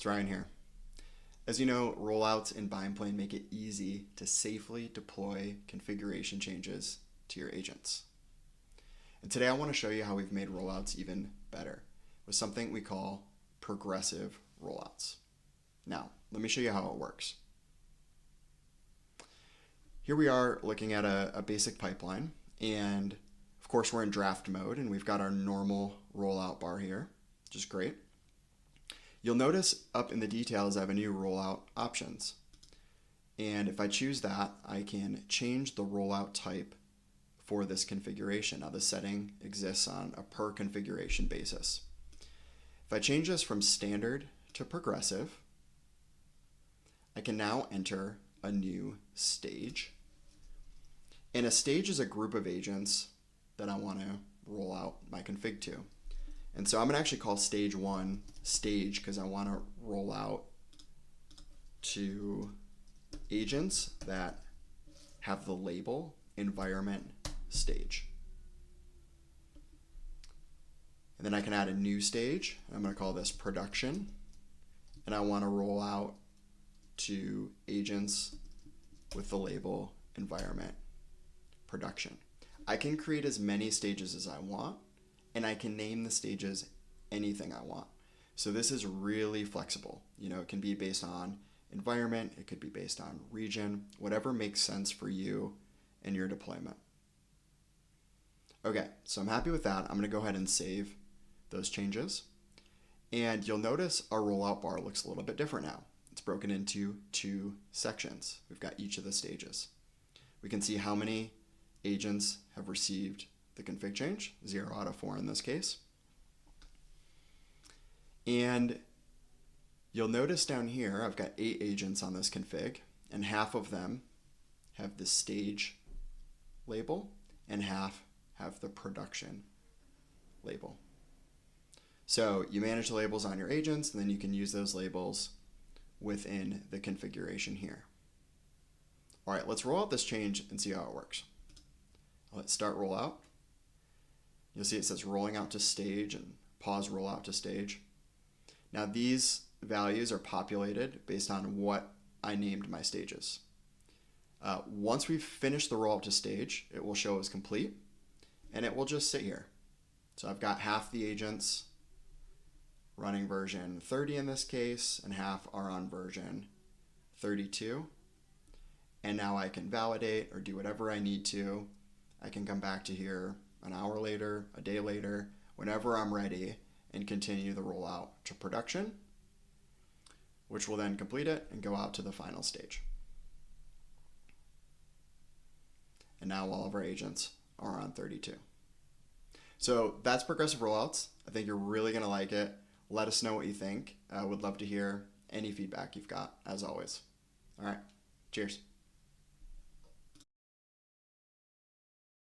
It's Ryan here. As you know, rollouts in Bindplane make it easy to safely deploy configuration changes to your agents. And today I want to show you how we've made rollouts even better with something we call progressive rollouts. Now, let me show you how it works. Here we are looking at a basic pipeline, and of course we're in draft mode, and we've got our normal rollout bar here, which is great. You'll notice up in the details I have a new rollout options. And if I choose that, I can change the rollout type for this configuration. Now the setting exists on a per configuration basis. If I change this from standard to progressive, I can now enter a new stage. And a stage is a group of agents that I want to roll out my config to. And so I'm going to actually call stage 1 stage because I want to roll out to agents that have the label environment stage. And then I can add a new stage. I'm going to call this production. And I want to roll out to agents with the label environment production. I can create as many stages as I want, and I can name the stages anything I want. So this is really flexible. It can be based on environment, it could be based on region, whatever makes sense for you and your deployment. Okay, so I'm happy with that. I'm going to go ahead and save those changes. And you'll notice our rollout bar looks a little bit different now. It's broken into 2 sections. We've got each of the stages. We can see how many agents have received the config change, 0 out of 4 in this case. And you'll notice down here, I've got 8 agents on this config, and half of them have the stage label, and half have the production label. So you manage the labels on your agents, and then you can use those labels within the configuration here. All right, let's roll out this change and see how it works. Let's start rollout. You'll see it says rolling out to stage and pause rollout to stage. Now these values are populated based on what I named my stages. Once we've finished the rollout to stage, it will show as complete, and it will just sit here. So I've got half the agents running version 30 in this case, and half are on version 32. And now I can validate or do whatever I need to. I can come back to here an hour later, a day later, whenever I'm ready, and continue the rollout to production, which will then complete it and go out to the final stage. And now all of our agents are on 32. So that's progressive rollouts. I think you're really going to like it. Let us know what you think. I would love to hear any feedback you've got, as always. All right, cheers.